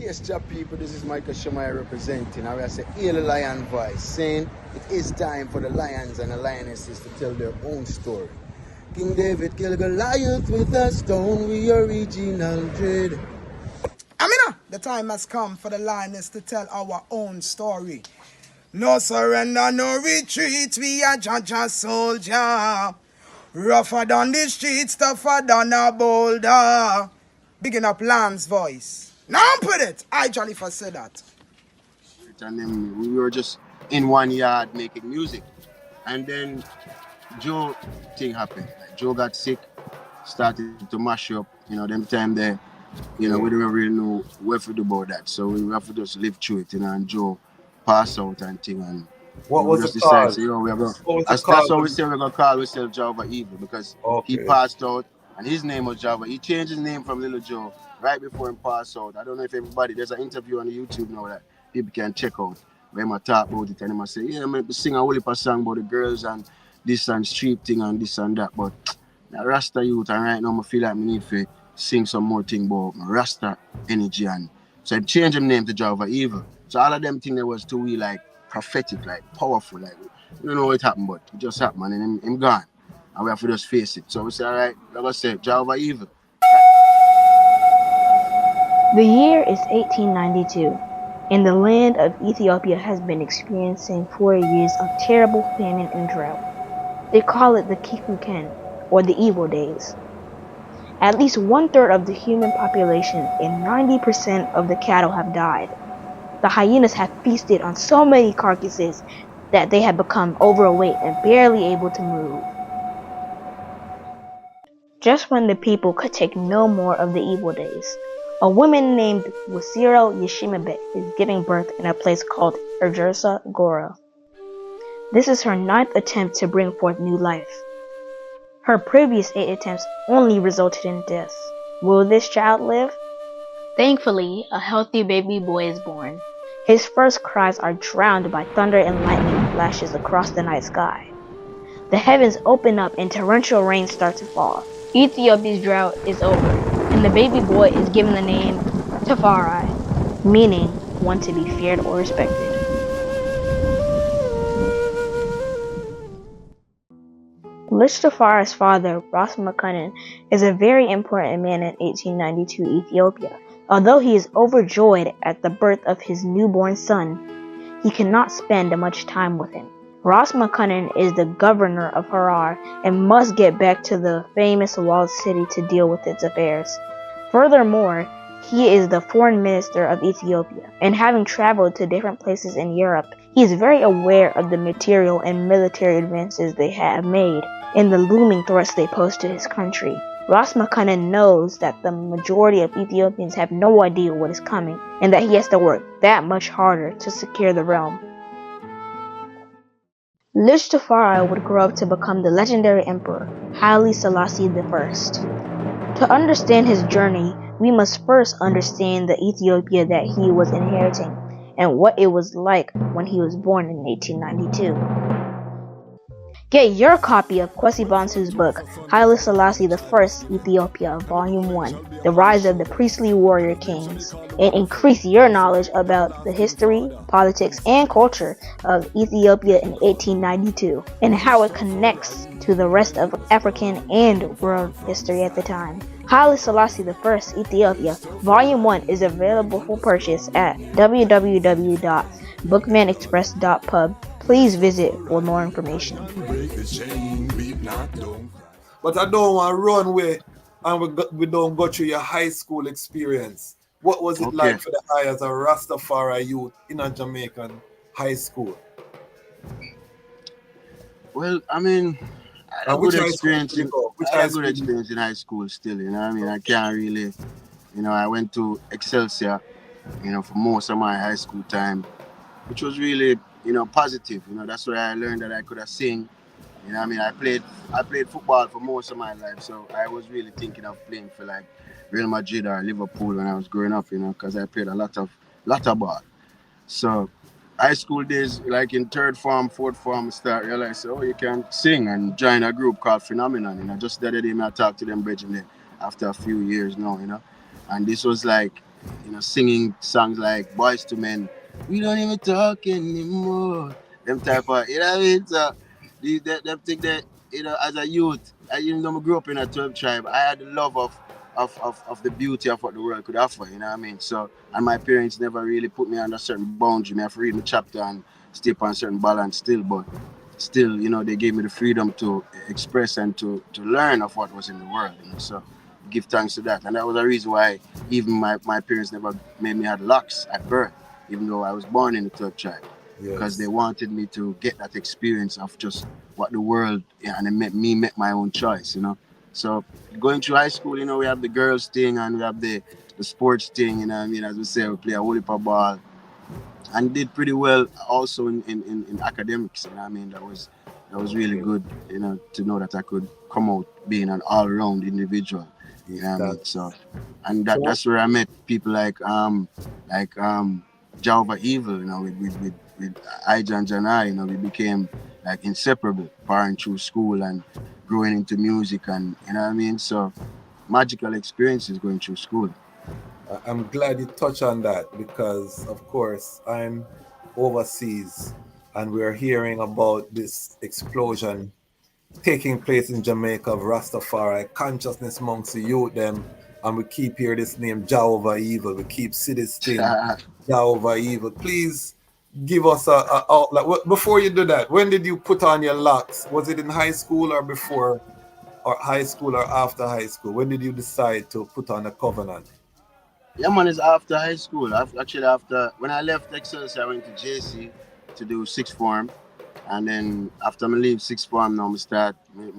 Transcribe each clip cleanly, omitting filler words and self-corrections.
Yes, Jah people, this is Micah Shemaiah representing. I will say, Hail the Lion voice, saying it is time for the lions and the lionesses to tell their own story. King David killed Goliath with a stone, we original dread. Amina, the time has come for the lioness to tell our own story. No surrender, no retreat, we are Jah soldier. Rougher than the streets, tougher than a boulder. Bigging up Lamb's voice. Now put it, I jolly for say that. And then we were just in one yard making music. And then Joe thing happened. Joe got sick, started to mash up, them time there, we didn't really know what to do about that. So we have to just live through it, and Joe passed out and thing. And what was just the cause? decided, we're going That's how we say we're going to call ourselves Jah Ova Evil, because he Okay. passed out and his name was Jah Ova. He changed his name from Little Joe right before he passed out. I don't know if there's an interview on the YouTube now that people can check out where I talk about it, and I say, yeah, I sing a whole heap of song about the girls and this and street thing and this and that, but the Rasta youth, and right now I feel like I need to sing some more thing about my Rasta energy, and so I changed him name to Jah Ova Evil. So all of them things that was too like prophetic, like powerful, like you don't know what happened, but it just happened, and him gone, and we have to just face it. So we say, all right, like I said, Jah Ova Evil. The year is 1892, and the land of Ethiopia has been experiencing 4 years of terrible famine and drought. They call it the Kikuken, or the evil days. At least 1/3 of the human population and 90% of the cattle have died. The hyenas have feasted on so many carcasses that they have become overweight and barely able to move. Just when the people could take no more of the evil days, a woman named Wasiro Yeshimebe is giving birth in a place called Erjersa Gora. This is her 9th attempt to bring forth new life. Her previous 8 attempts only resulted in death. Will this child live? Thankfully, a healthy baby boy is born. His first cries are drowned by thunder and lightning flashes across the night sky. The heavens open up and torrential rain starts to fall. Ethiopia's drought is over, and the baby boy is given the name Tafari, meaning one to be feared or respected. Lich Tafari's father, Ras Makunin, is a very important man in 1892 Ethiopia. Although he is overjoyed at the birth of his newborn son, he cannot spend much time with him. Ras Makunin is the governor of Harar and must get back to the famous walled city to deal with its affairs. Furthermore, he is the foreign minister of Ethiopia, and having traveled to different places in Europe, he is very aware of the material and military advances they have made and the looming threats they pose to his country. Ras Makunin knows that the majority of Ethiopians have no idea what is coming, and that he has to work that much harder to secure the realm. Lich Tafari would grow up to become the legendary emperor, Haile Selassie I. To understand his journey, we must first understand the Ethiopia that he was inheriting, and what it was like when he was born in 1892. Get your copy of Kwasi Bansu's book, Haile Selassie I, Ethiopia, Volume 1, The Rise of the Priestly Warrior Kings, and increase your knowledge about the history, politics, and culture of Ethiopia in 1892, and how it connects to the rest of African and world history at the time. Haile Selassie I, Ethiopia, Volume 1 is available for purchase at www.bookmanexpress.pub. Please visit for more information. But I don't want to run away and we don't go through your high school experience. What was it like for the eye as a Rastafari youth in a Jamaican high school? Well, I mean, I had a good experience in high school still, I can't really, I went to Excelsior, for most of my high school time, which was really, positive. That's where I learned that I could sing. I played football for most of my life, so I was really thinking of playing for like Real Madrid or Liverpool when I was growing up, because I played a lot of ball. So high school days, like in 3rd form, 4th form, I start realize, you can sing, and join a group called Phenomenon. Just the other day, I talked to them brethren after a few years now, and this was like singing songs like Boys to Men. We don't even talk anymore. Them type of, you know what I mean? So, them think that, as a youth, even though I grew up in a 12 tribe, I had the love of the beauty of what the world could offer, you know what I mean? So, and my parents never really put me under a certain boundary. I have to read my chapter and stay on a certain balance still, but still, they gave me the freedom to express and to learn of what was in the world, So, give thanks to that. And that was a reason why even my parents never made me have locks at birth, even though I was born in the third tribe, because they Yes. wanted me to get that experience of just what the world, yeah, and it made me make my own choice. So going through high school, we have the girls thing and we have the sports thing, what I mean? As we say, we play a volleyball ball and did pretty well also in academics. I mean, that was really Okay. good, to know that I could come out being an all round individual. I mean? So, That's and so. that's where I met people like Jah Ova Evil, with Ija and Janai, we became like inseparable, pouring through school and growing into music, and you know what I mean. So magical experiences going through school. I'm glad you touch on that because, of course, I'm overseas and we're hearing about this explosion taking place in Jamaica of Rastafari consciousness amongst the youth them, and we keep hear this name Jah Ova Evil. We keep see this thing Jah Ova Evil. Please give us a outlet. Before you do that, when did you put on your locks? Was it in high school or before, or high school or after high school? When did you decide to put on a covenant? Yeah, man, it's after high school. Actually, after when I left Excelsior, I went to JC to do sixth form. And then after I leave sixth form, now I start.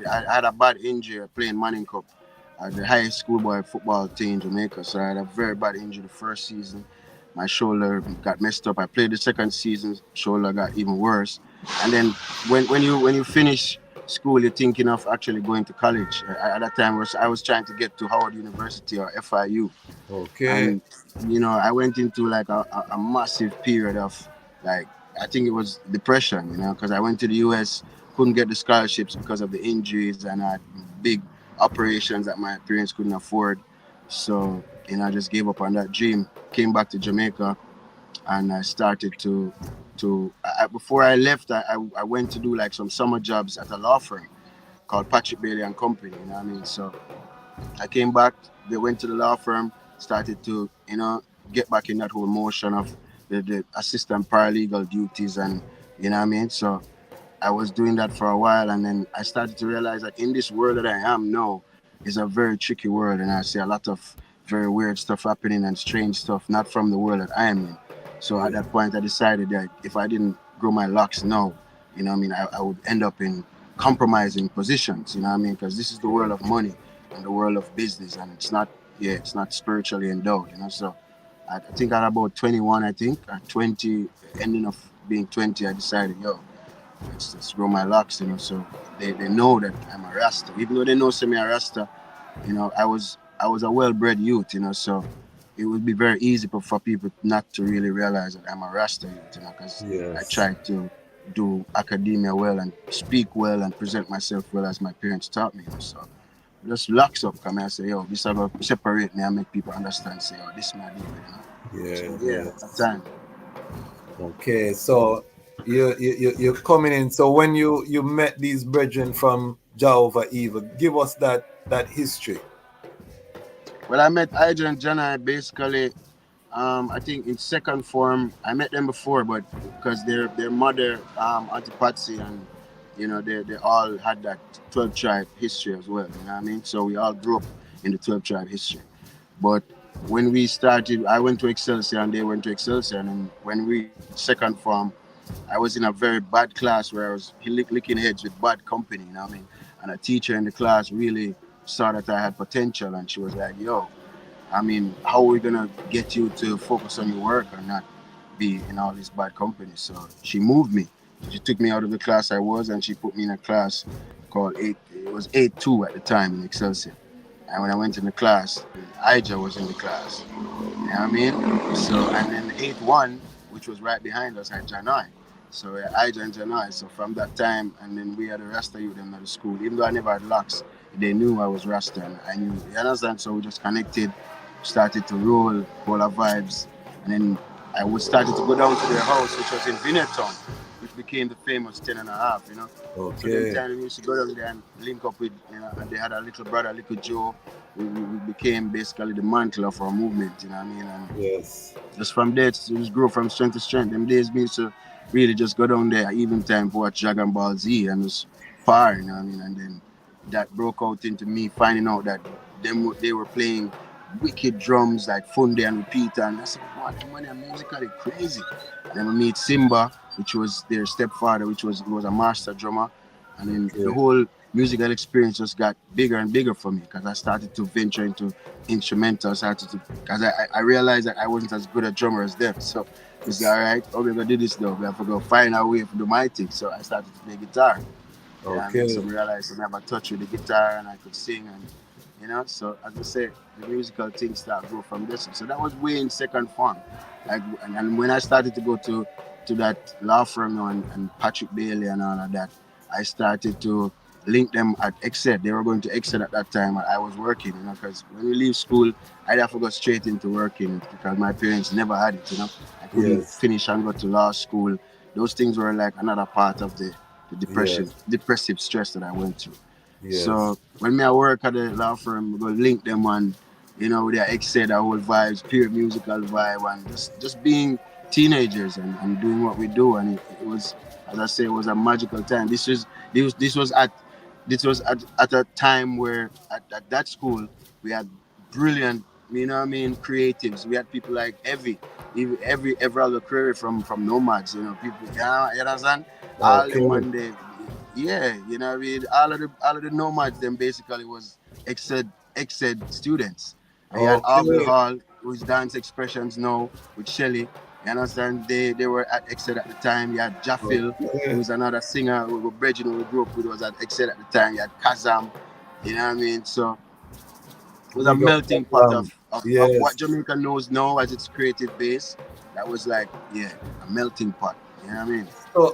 I had a bad injury playing Manning Cup at the high school boy football team in Jamaica. So I had a very bad injury the first season. My shoulder got messed up. I played the second season, shoulder got even worse. And then when you finish school, you're thinking of actually going to college. At that time, I was trying to get to Howard University or FIU, Okay. and I went into like a massive period of, like, I think it was depression, because I went to the US, couldn't get the scholarships because of the injuries, and I had big operations that my parents couldn't afford. So I just gave up on that dream, came back to Jamaica, and I started before I left, I went to do like some summer jobs at a law firm called Patrick Bailey and Company, you know what I mean? So I came back, they went to the law firm, started to, get back in that whole motion of the assistant paralegal duties, and you know what I mean? So I was doing that for a while, and then I started to realize that in this world that I am now is a very tricky world, and I see a lot of very weird stuff happening and strange stuff, not from the world that I am in. So at Yeah. that point, I decided that if I didn't grow my locks now, what I mean, I would end up in compromising positions, you know what I mean? Because this is the world Okay. of money and the world of business, and it's not spiritually endowed. So I think at about 21, I think at 20, ending of being 20, I decided, yo, let's grow my locks. So they know that I'm a Rasta. Even though they know me a Rasta, I was a well-bred youth. So it would be very easy for people not to really realize that I'm a Rasta youth, because I Yes. tried to do academia well and speak well and present myself well as my parents taught me. So just locks up, come and say, yo, this about separate me and make people understand, say, oh, this is my deal. So Yeah. yeah, at that Yes. time. Okay. So you're coming in. So when you met these brethren from Jah Ova Evil, give us that history. Well, I met Ija and Jana basically. I think in second form, I met them before, but because their mother, Auntie Patsy, and they all had that 12 tribe history as well. You know what I mean? So we all grew up in the 12 tribe history. But when we started, I went to Excelsior and they went to Excelsior, and then when we reached second form, I was in a very bad class where I was licking heads with bad company. You know what I mean? And a teacher in the class really saw that I had potential, and she was like, "Yo, I mean, how are we gonna get you to focus on your work and not be in all these bad companies?" So she moved me. She took me out of the class I was, and she put me in a class called eight. It was 8-2 at the time in Excelsior. And when I went in the class, Ija was in the class. You know what I mean? So and then 8-1, which was right behind us, had Janai. So Ija and Janai. So from that time, and then we had a Rasta youth in the school. Even though I never had locks, they knew I was Rasta, and I knew. You understand? So we just connected started to roll, all our vibes, and then I was started to go down to their house, which was in Vinetown, which became the famous 10 and a half, you know. So them Okay. time we used to go down there and link up with, you know, and they had a little brother, little Joe. We became basically the mantle of our movement, you know what I mean? And Yes. just from there, it just grew from strength to strength. Them days we used to really just go down there, even time to watch Dragon Ball Z and just par, you know what I mean? And then that broke out into me finding out that they were playing wicked drums like Funde and Repeater, and I said, wow, them money are musically crazy. And then we meet Simba, which was their stepfather, he was a master drummer, and then the Okay. whole musical experience just got bigger and bigger for me because I started to venture into instrumentals. Because I realized that I wasn't as good a drummer as them. So we said, all right, oh, we're gonna do this though. We have to go find our way to do my thing. So I started to play guitar. Yeah, I mean, so Okay. I realized I never touched with the guitar and I could sing, and you know, so as I said, the musical thing started grow from this. So that was way in second form. Like, and when I started to go to that law firm now and Patrick Bailey and all of that, I started to link them at Exed. They were going to Exed at that time, and I was working, you know, because when we leave school, I'd have to go straight into working because my parents never had it, you know. I couldn't Yes. finish and go to law school. Those things were like another part of the Yes. depressive stress that I went through. Yes. So when me I work at the law firm, we go link them on, you know, with their Exed, our whole vibes, pure musical vibe, and just being teenagers and doing what we do. And it was, as I say, it was a magical time. This was at at a time where at that school we had brilliant, you know what I mean, creatives. We had people like every other career from nomads, you know, people, you understand? All them Okay. and they, yeah, you know what I mean. All of the nomads them basically was Exed students. And you had Aubrey Okay. Hall, who's dance expressions now with Shelly. You understand? They were at Exed at the time. You had Jaffil, who Okay. was another singer who Bridget who we grew up with was at Exed at the time. You had Kazam, you know what I mean? So it was a Big up melting pot Kazam. of what Yes. Jamaica knows now as its creative base. That was like, yeah, a melting pot. You know what I mean?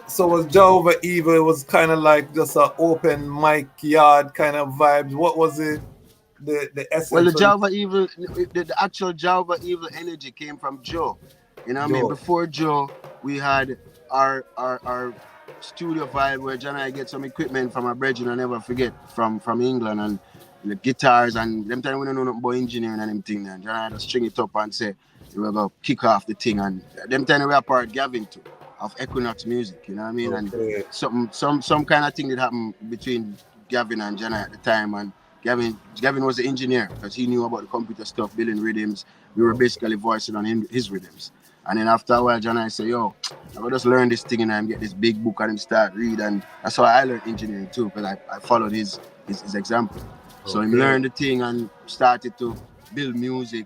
So was Jah Ova Evil? It was kind of like just an open mic yard kind of vibes. What was it? The Well, the essence of Java Evil, the actual Java Evil energy came from Joe. You know what I mean? Joe? Before Joe, we had our studio vibe where John and I get some equipment from a brethren I never forget from England and the guitars and them time we don't know nothing about engineering and them thing. And John and I just string it up and say we're gonna kick off the thing and them time we are part Gavin too of Equinox Music. You know what I mean? And Okay. some kind of thing that happened between Gavin and John at the time and Gavin was the engineer because he knew about the computer stuff, building rhythms. We were Okay. basically voicing on his rhythms. And then after a while, John and I say, yo, I will just learn this thing and get this big book and start read. And that's how I learned engineering too, because I followed his example. So him Okay. learned the thing and started to build music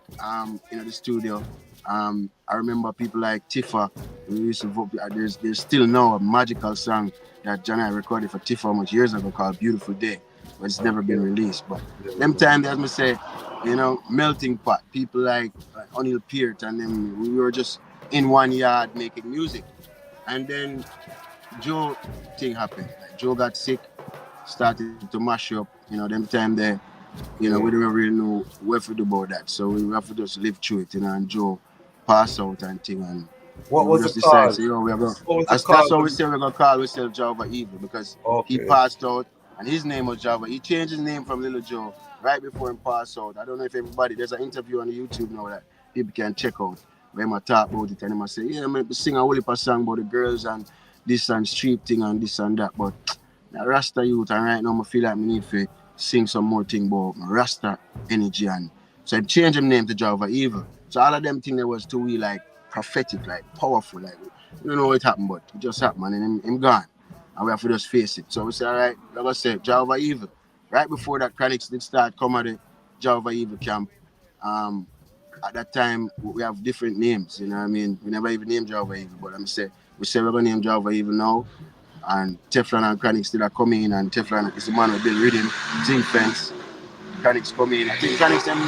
in the studio. I remember people like Tifa. We used to vote, there's still now a magical song that John and I recorded for Tifa much years ago called Beautiful Day, but it's never been Okay. released. But Never them been. time, as me say, you know, melting pot. People like O'Neill Peart and them, we were just in one yard making music. And then Joe thing happened. Like Joe got sick, started to mash up. You know, them time there, you know, we Okay. didn't really know what to do about that. So we have to just live through it, you know, and Joe pass out and thing. And What we was the just decided, say, cause? yo, we're going What was the that's cause what of? we say we're gonna call ourselves Jah Ova Evil because he Okay. passed out and his name was Java. He changed his name from Little Joe right before he passed out. I don't know if everybody there's an interview on the YouTube now that people can check out where I talk about it and I say, yeah, I sing a whole heap of song about the girls and this and street thing and this and that. But now Rasta youth and right now I feel like I need to sing some more thing about my Rasta energy and so I changed him name to Java Evil. So all of them thing that was too we like prophetic, like powerful, like you don't know what happened, but it just happened and him gone. And we have to just face it. So we say, all right, like I said, Jah Ova Evil. Right before that Chronics did start come at the Jah Ova Evil camp. Um, at that time we have different names, you know what I mean? We never even named Jah Ova Evil, but I'm say we say we're gonna name Jah Ova Evil now. And Teflon and Chronics still are coming in and Teflon is the man who build rhythm, zinc fence. Chronics come in. I think Chronics them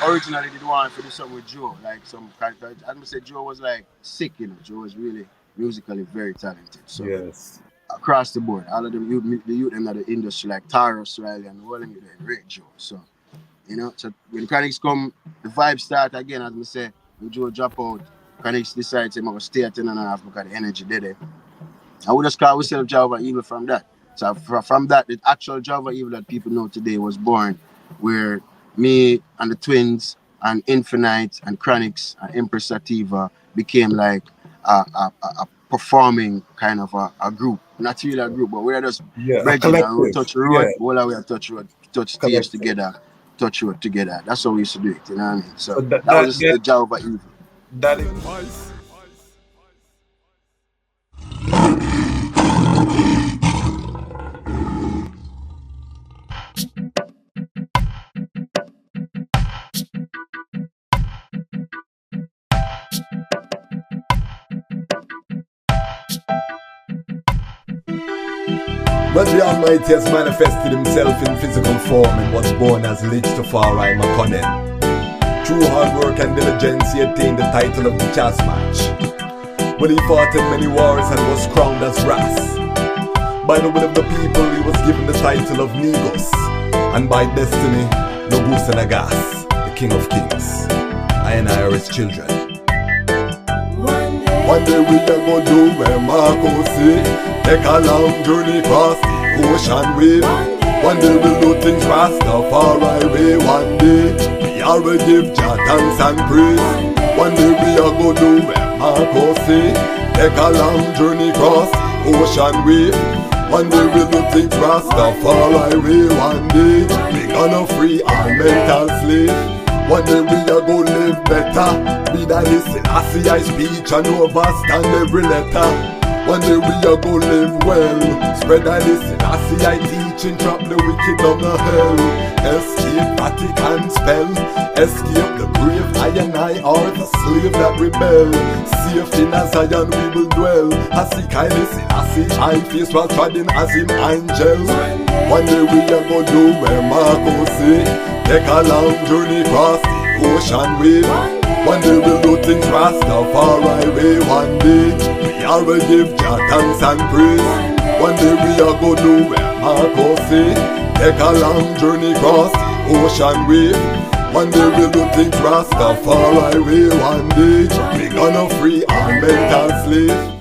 originally did want to do something with Joe, like some character. I'm say Joe was like sick, you know. Joe was really musically very talented. So Yes. across the board, all of them the youth them in the industry like Taros, Riley, and all of them did a great job. So You know, so when Chronics come, the vibe start again, as I say, when Joe drop out, Chronics decides I'm going to stay at 10.5 because the energy there. And we just call ourselves Jah Ova Evil from that. So from that, the actual Jah Ova Evil that people know today was born, where me and the twins and Infinite and Chronics and Empress Sativa became like a performing kind of a group. Not really a group, but we're just a bridging and we collective. touch the road, Yeah, all our way touch road, touch stage collective. together, touch road together. That's how we used to do it, you know what I mean? So So that was just the Jah Ova Evil. that is When the Almighty has manifested himself in physical form and was born as Lich Tafari Makonnen. Through hard work and diligence he attained the title of Dejazmatch. When he fought in many wars and was crowned as Ras. By the will of the people he was given the title of Negus. And by destiny, Nogus and Agas, the King of Kings. I and I are his children. One day we are gonna do where Marco say, take a long journey across the ocean wave. One day we'll do things Rastafari way. One day we are gonna give Jah thanks and praise. One day we are gonna do where Marco say, take a long journey across the ocean wave. One day we'll do things Rastafari way. One day we gonna free our mental slave. One day we are gonna live better. Be that listen, I see I speech and overstand every letter. One day we are gonna live well. Spread I listen, I see I teach and trap the wicked down the hell. Escape Vatican spell. Escape the grave, I and I are the slave that rebel. Safe in a Zion we will dwell. I see I listen, I see I face while treading as in angel. One day we are gonna do where Marco say, take a long journey across the ocean wave. One day we'll do things Rastafari way. One day we are gonna give Jah thanks and praise. One day we are gonna do where Marco say, take a long journey across the ocean wave. One day we'll do things Rastafari way. One day we gonna free our mental slave.